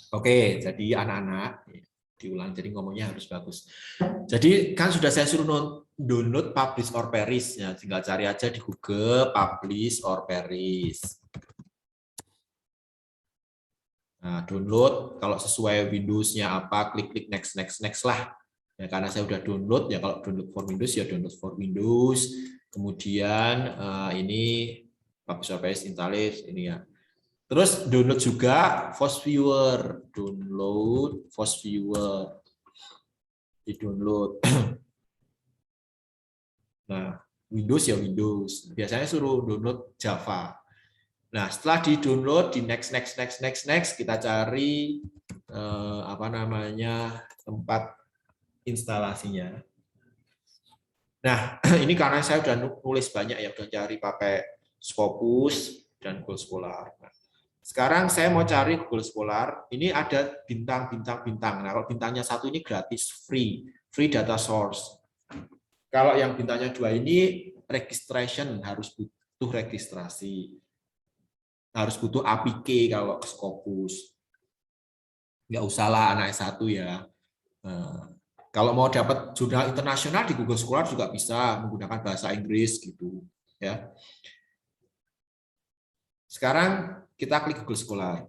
Oke, jadi anak-anak diulang, jadi ngomongnya harus bagus. Jadi kan sudah saya suruh download Publish or Perish ya, tinggal cari aja di Google Publish or Perish. Nah, download kalau sesuai Windows-nya apa, klik next next next lah. Ya, karena saya udah download ya, kalau download for Windows ya download for Windows. Kemudian ini Publish or Perish installed ini ya. Terus download juga Force Viewer, download Force Viewer, di download. Nah, Windows ya Windows. Biasanya suruh download Java. Nah, setelah di download di next next next next next kita cari apa namanya tempat instalasinya. Nah, ini karena saya udah nulis banyak ya, udah cari pakai Scopus dan Google Scholar. Nah, sekarang saya mau cari Google Scholar. Ini ada bintang-bintang-bintang. Nah, kalau bintangnya satu ini gratis, free data source. Kalau yang bintangnya 2 ini registration, harus butuh registrasi. Harus butuh APK kalau Scopus. Nggak usahlah anak S1 ya. Kalau mau dapat jurnal internasional di Google Scholar juga bisa menggunakan bahasa Inggris gitu ya. Sekarang kita klik Google Scholar.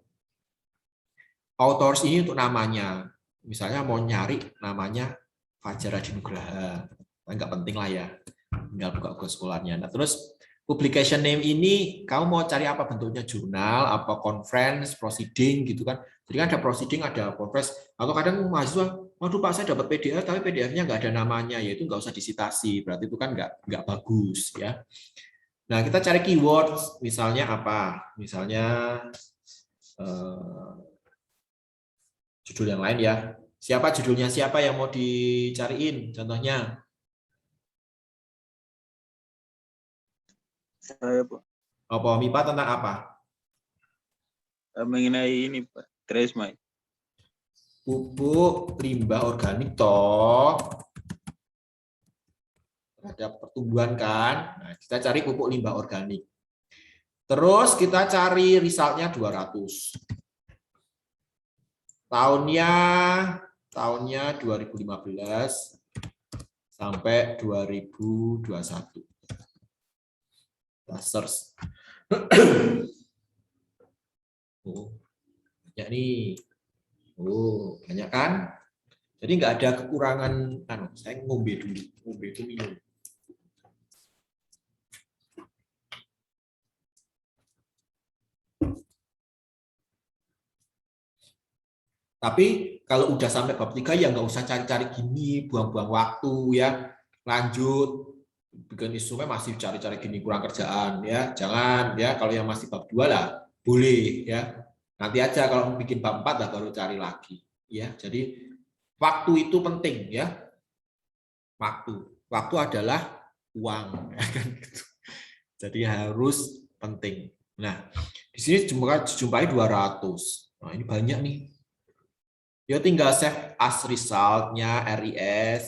Authors ini untuk namanya. Misalnya mau nyari namanya Fajar Hadi Nugraha. Nggak penting lah ya. Tinggal buka Google Scholar-nya. Nah, terus publication name ini kamu mau cari apa bentuknya, jurnal, apa conference, proceeding gitu kan. Jadi kan ada proceeding, ada conference. Atau kadang mahasiswa, waduh Pak saya dapat PDF tapi PDF-nya nggak ada namanya, yaitu nggak usah disitasi. Berarti itu kan nggak bagus ya. Nah, kita cari keywords, misalnya apa? Misalnya judul yang lain ya. Siapa judulnya, siapa yang mau dicariin? Contohnya. Saya, Pak. Apa, MIPA tentang apa? Mengenai ini, Pak. Tresma. Pupuk limbah organik toh. Terhadap pertumbuhan kan. Nah, kita cari pupuk limbah organik. Terus kita cari resultnya 200. Tahunnya 2015 sampai 2021. Kita search. Oh, banyak nih. Oh, banyak kan? Jadi nggak ada kekurangan. Saya ngombe dulu. Ngombe itu minum. Tapi kalau udah sampai bab 3 ya nggak usah cari-cari gini, buang-buang waktu ya. Lanjut, bikin instrumen masih cari-cari gini, kurang kerjaan ya. Jangan ya, kalau yang masih bab 2 lah boleh ya. Nanti aja kalau bikin bab 4 lah baru cari lagi ya. Jadi waktu itu penting ya. Waktu adalah uang ya kan gitu. Jadi harus penting. Nah, di sini dijumpai 200. Nah, ini banyak nih. Ya tinggal save as result-nya RIS.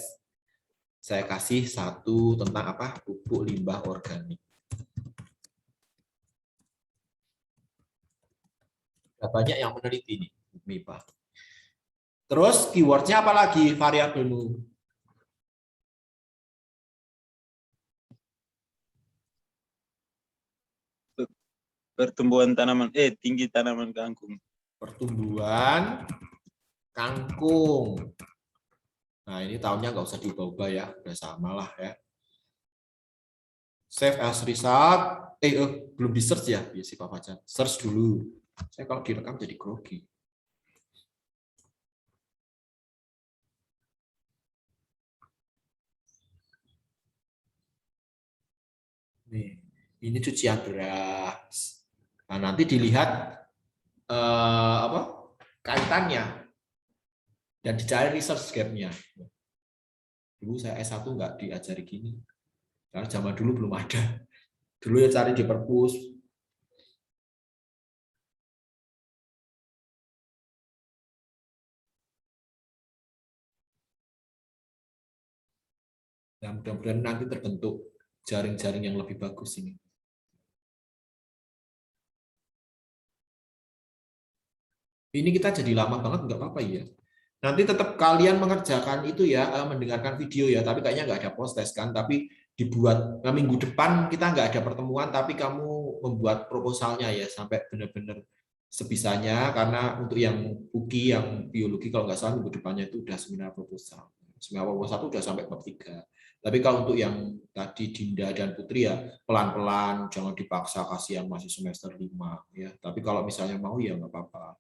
Saya kasih satu tentang apa? Pupuk limbah organik. Banyak yang meneliti nih, MIPA. Terus keyword-nya apa lagi variabelmu? Pertumbuhan tanaman, tinggi tanaman kangkung. Pertumbuhan kangkung. Nah, ini tahunnya nggak usah diubah-ubah ya, udah sama lah ya. Save as result. Belum di search ya, si Pak Fajar. Search dulu. Saya kalau direkam jadi grogi. Nih, ini cucian beras. Nah, nanti dilihat apa kaitannya dan dicari research gap-nya. Dulu saya S1 nggak diajari gini. Karena zaman dulu belum ada. Dulu ya cari di perpus. Nah, mudah-mudahan nanti terbentuk jaring-jaring yang lebih bagus ini. Ini kita jadi lama banget, nggak apa-apa ya. Nanti tetap kalian mengerjakan itu ya, mendengarkan video ya, tapi kayaknya nggak ada post test kan, tapi dibuat minggu depan kita nggak ada pertemuan, tapi kamu membuat proposalnya ya, sampai benar-benar sebisanya, karena untuk yang UKI, yang biologi kalau nggak salah minggu depannya itu udah seminar proposal. Seminar proposal itu udah sampai bab 3. Tapi kalau untuk yang tadi Dinda dan Putri ya, pelan-pelan, jangan dipaksa, kasihan masih semester 5 ya. Tapi kalau misalnya mau ya nggak apa-apa.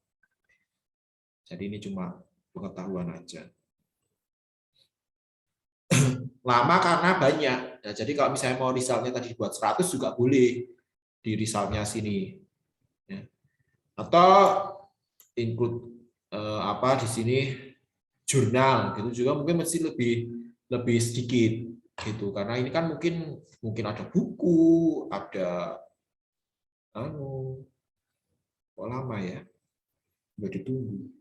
Jadi ini cuma pengetahuan aja. Lama karena banyak. Nah, jadi kalau misalnya mau resultnya tadi buat 100 juga boleh di resultnya sini. Ya. Atau include apa di sini jurnal gitu juga mungkin mesti lebih sedikit gitu, karena ini kan mungkin ada buku, ada kok lama ya, udah ditunggu.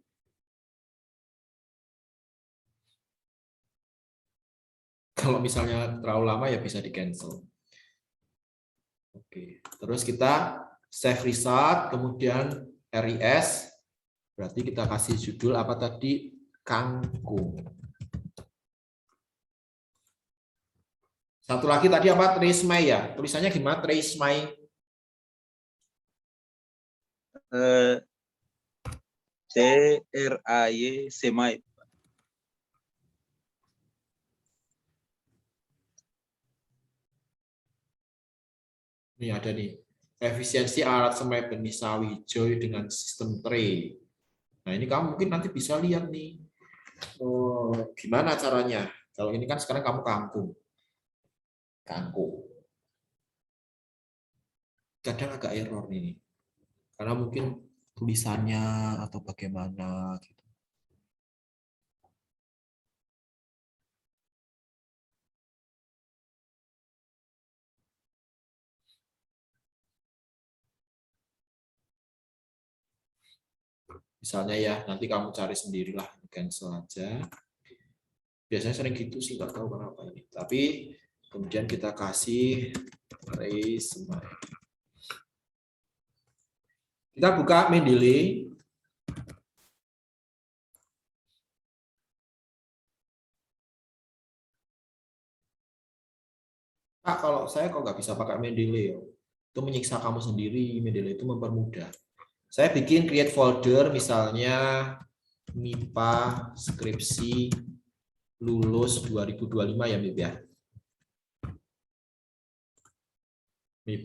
Kalau misalnya terlalu lama ya bisa di cancel. Oke, terus kita save result, kemudian RIS, berarti kita kasih judul apa tadi, kangkung. Satu lagi tadi apa, trismai ya, tulisannya gimana trismai? TRAY semai. Ini ada nih, efisiensi alat semai benih sawi hijau dengan sistem tray. Nah ini kamu mungkin nanti bisa lihat nih, gimana caranya. Kalau ini kan sekarang kamu kangkung. Kadang agak error nih, karena mungkin tulisannya atau bagaimana gitu. Misalnya ya, nanti kamu cari sendirilah, cancel aja. Biasanya sering gitu sih, nggak tahu kenapa ini. Tapi kemudian kita kasih raise. Kita buka Mendeley. Pak, kalau saya kok nggak bisa pakai Mendeley, itu menyiksa kamu sendiri. Mendeley itu mempermudah. Saya bikin create folder, misalnya MIPA skripsi lulus 2025 ya, MIP ya. MIP.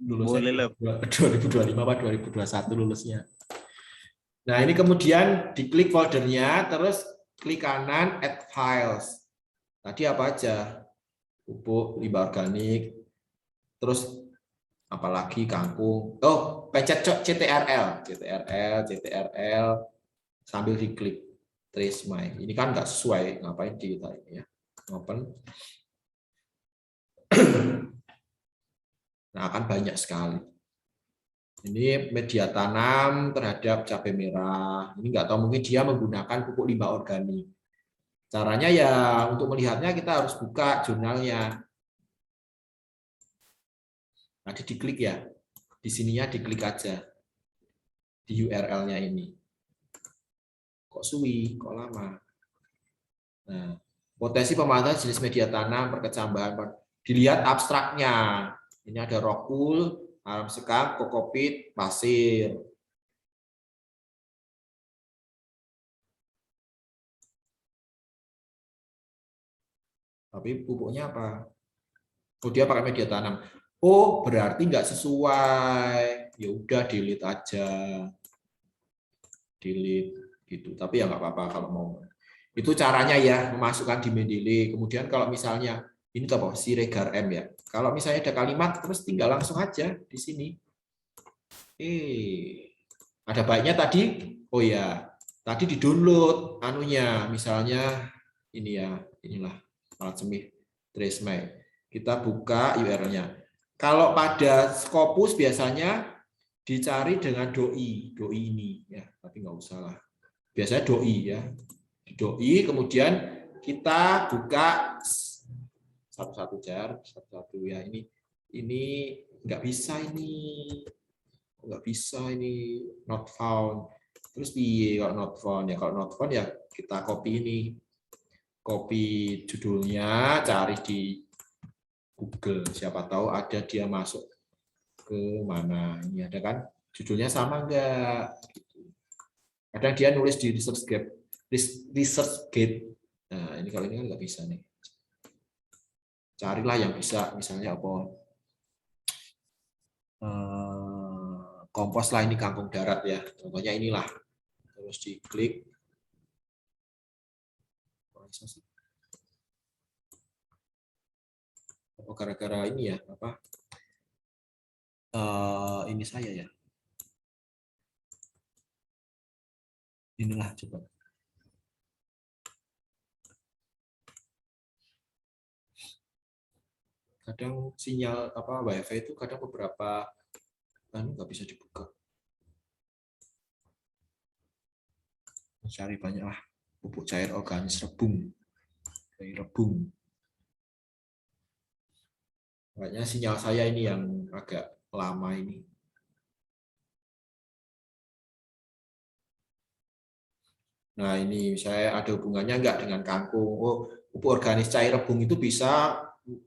Lulusnya 2025 apa 2021 lulusnya. Nah, ini kemudian diklik foldernya, terus klik kanan add files. Tadi apa aja? Pupuk, limbah organik, terus apalagi kangkung. Oh, pencet CTRL sambil diklik trace my. Ini kan nggak sesuai, ngapain kita ini ya? Open. Nah, akan banyak sekali. Ini media tanam terhadap cabai merah. Ini nggak tahu, mungkin dia menggunakan pupuk limbah organik. Caranya ya untuk melihatnya kita harus buka jurnalnya. Nanti diklik ya. Di sininya diklik aja. Di URL-nya ini. Kok suwi, kok lama. Nah, potensi pemanfaatan jenis media tanam, perkecambahan. Dilihat abstraknya. Ini ada rock wool, alam sekam, kokopit, pasir. Tapi pupuknya apa? Oh, dia pakai media tanam. Oh, berarti nggak sesuai. Ya udah delete aja. Delete gitu. Tapi ya nggak apa-apa kalau mau. Itu caranya ya, memasukkan di Mendeley. Kemudian kalau misalnya ini apa? Siregar M ya. Kalau misalnya ada kalimat, terus tinggal langsung aja di sini. Ada baiknya tadi. Oh ya, tadi di-download anunya, misalnya ini ya, inilah alat semih Tresmai. Kita buka URL-nya. Kalau pada Scopus biasanya dicari dengan doi ini ya, tapi nggak usah lah. Biasanya doi ya. Di doi kemudian kita buka satu-satu jar, satu-satu ya, ini nggak bisa ini. nggak bisa ini not found. Terus piye kalau not found ya? Kalau not found ya kita copy ini, copy judulnya, cari di Google. Siapa tahu ada dia masuk ke mana. Ini ada kan? Judulnya sama enggak? Kadang dia nulis di ResearchGate. Nah, ini kalau ini kan nggak bisa nih. Carilah yang bisa, misalnya apa? Kompos lah, ini kangkung darat ya. Contohnya inilah. Terus diklik. Oh, gara-gara ini ya, apa? Ini saya ya. Inilah coba. Kadang sinyal apa WiFi itu kadang beberapa kan nggak bisa dibuka. Cari banyak lah pupuk cair organis rebung, cair rebung. Kayaknya sinyal saya ini yang agak lama ini. Nah ini saya ada hubungannya enggak dengan kangkung. Oh, pupuk organis cair rebung itu bisa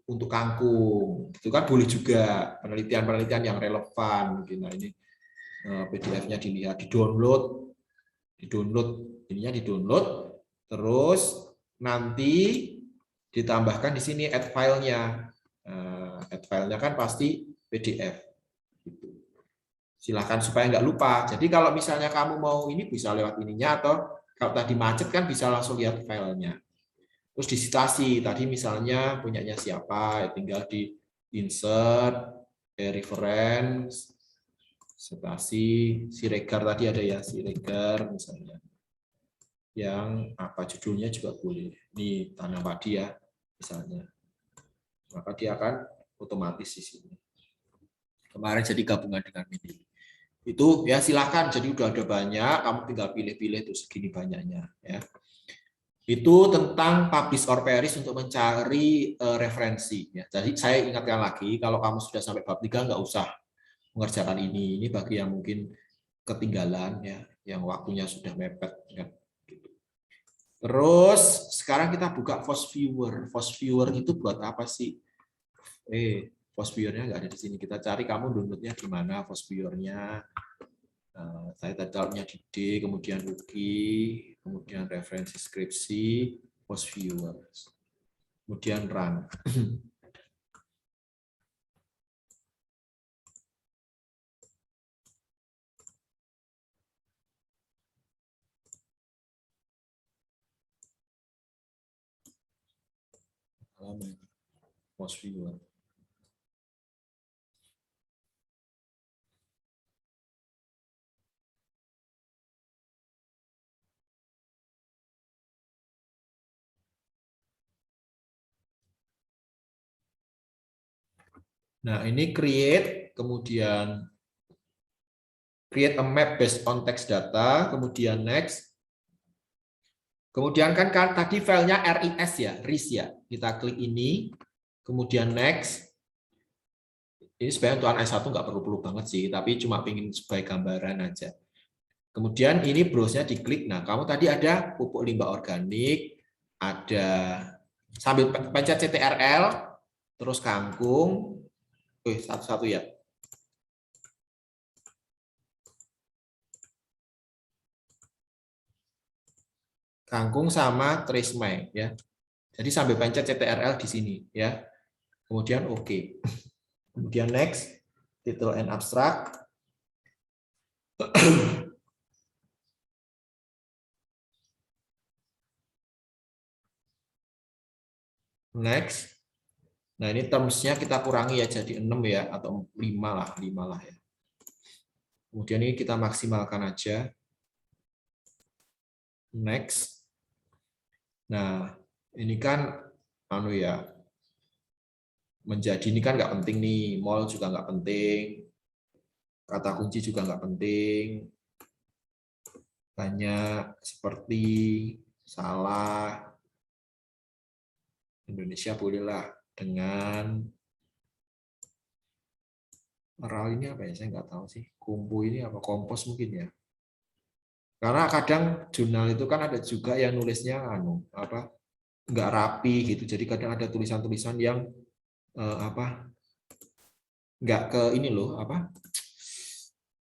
untuk kangkung. Itu kan boleh juga, penelitian-penelitian yang relevan. Nah ini PDF-nya dilihat, di-download, ininya di-download, terus nanti ditambahkan di sini add file-nya. Add file-nya kan pasti PDF. Silahkan supaya nggak lupa. Jadi kalau misalnya kamu mau ini bisa lewat ininya, atau kalau tadi macet kan bisa langsung lihat filenya. Terus di citasi, tadi misalnya punyanya siapa, tinggal di insert, reference, citasi, Siregar tadi ada ya, Siregar misalnya. Yang apa judulnya juga boleh. Ini tanam padi ya, misalnya. Maka dia akan otomatis di sini. Kemarin jadi gabungan dengan ini. Itu ya silakan, jadi udah ada banyak, kamu tinggal pilih-pilih tuh segini banyaknya ya. Itu tentang publish or perish untuk mencari referensi ya. Jadi saya ingatkan lagi, kalau kamu sudah sampai bab 3 nggak usah mengerjakan ini. Ini bagi yang mungkin ketinggalan ya, yang waktunya sudah mepet ya. Terus sekarang kita buka Force Viewer. Force Viewer itu buat apa sih? Force Viewer-nya nggak ada di sini. Kita cari kamu download-nya di mana Force Viewer-nya. Saya taruhnya di D, kemudian UI, kemudian referensi skripsi, Force Viewer, kemudian run. Force Viewer. Nah, ini create, kemudian create a map based on text data, kemudian next. Kemudian kan tadi filenya RIS ya, RIS ya. Kita klik ini, kemudian next. Ini sebenarnya untuk anak S1 nggak perlu banget sih, tapi cuma pengen sebagai gambaran aja. Kemudian ini browse-nya diklik. Nah, kamu tadi ada pupuk limbah organik, ada sambil pencet CTRL, terus kangkung, satu-satu ya. Kangkung sama tresemme ya. Jadi sambil pencet CTRL di sini ya. Kemudian oke. Kemudian next, title and abstract. Next. Nah, ini terms-nya kita kurangi ya jadi 6 ya, atau 5 lah ya. Kemudian ini kita maksimalkan aja. Next. Nah, ini kan anu ya, menjadi ini kan nggak penting nih, mall juga nggak penting, kata kunci juga nggak penting, banyak seperti salah, Indonesia bolehlah dengan Ral ini apa ya? Saya nggak tahu sih. Kumpu ini apa? Kompos mungkin ya. Karena kadang jurnal itu kan ada juga yang nulisnya apa? Nggak rapi gitu. Jadi kadang ada tulisan-tulisan yang apa? Nggak ke ini loh, apa?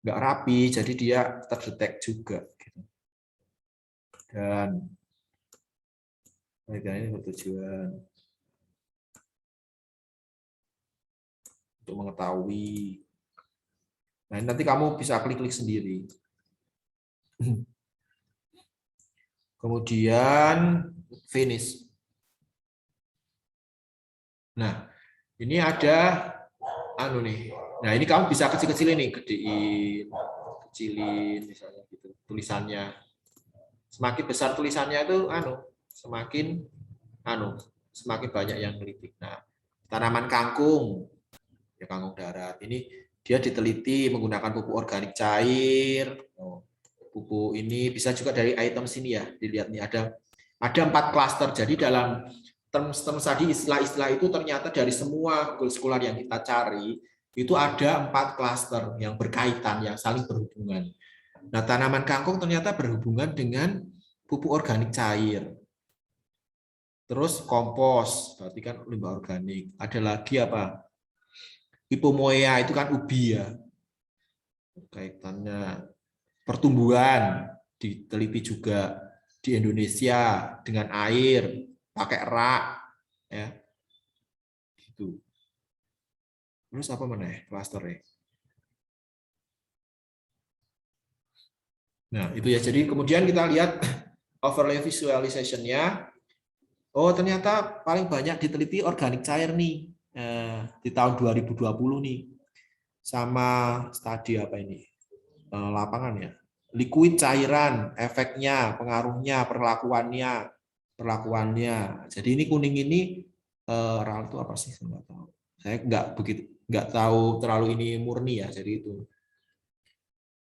Nggak rapi. Jadi dia terdetek juga. Gitu. Dan penelitian ini bertujuan untuk mengetahui. Nah, nanti kamu bisa klik-klik sendiri. Kemudian finish. Nah, ini ada nih. Nah, ini kamu bisa kecil-kecilin nih, gedein, kecilin misalnya gitu tulisannya. Semakin besar tulisannya itu semakin semakin banyak yang meneliti. Nah, tanaman kangkung, ya kangkung darat. Ini dia diteliti menggunakan pupuk organik cair. Pupuk ini bisa juga dari item sini ya, dilihat nih ada 4 klaster. Jadi dalam term tadi istilah-istilah itu ternyata dari semua goal scholar yang kita cari itu ada 4 klaster yang berkaitan, yang saling berhubungan. Nah, tanaman kangkung ternyata berhubungan dengan pupuk organik cair. Terus kompos, berarti kan limbah organik. Ada lagi apa? Hipomoea itu kan ubi ya. Kaitannya pertumbuhan diteliti juga di Indonesia dengan air, pakai rak ya. Gitu. Terus apa mana ya? Cluster ya. Nah, itu ya. Jadi kemudian kita lihat overlay visualization-nya. Oh, ternyata paling banyak diteliti organik cair nih. Di tahun 2020 nih. Sama studi apa ini? Lapangan ya. Liquid cairan, efeknya, pengaruhnya, perlakuannya. Jadi ini kuning ini RAL itu apa sih? Saya nggak tahu. Saya nggak tahu terlalu ini murni ya. Jadi itu.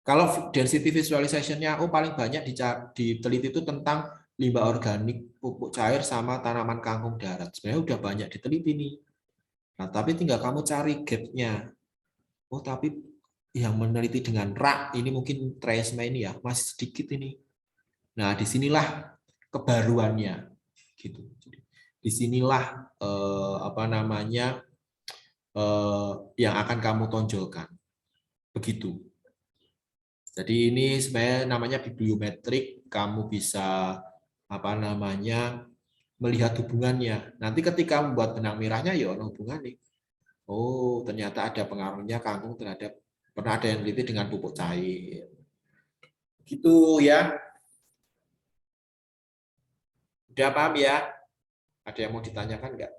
Kalau density visualization-nya, paling banyak diteliti itu tentang limbah organik, pupuk cair, sama tanaman kangkung darat. Sebenarnya udah banyak diteliti nih. Nah, tapi tinggal kamu cari gap-nya. Tapi yang meneliti dengan rak ini mungkin Tresma ini ya masih sedikit ini. Nah, disinilah kebaruannya, gitu. Disinilah yang akan kamu tonjolkan, begitu. Jadi ini sebenarnya namanya bibliometrik. Kamu bisa melihat hubungannya. Nanti ketika membuat benang merahnya ya ada hubungannya. Oh, ternyata ada pengaruhnya kangkung terhadap, pernah ada yang teliti dengan pupuk cair. Gitu ya. Udah paham ya? Ada yang mau ditanyakan nggak?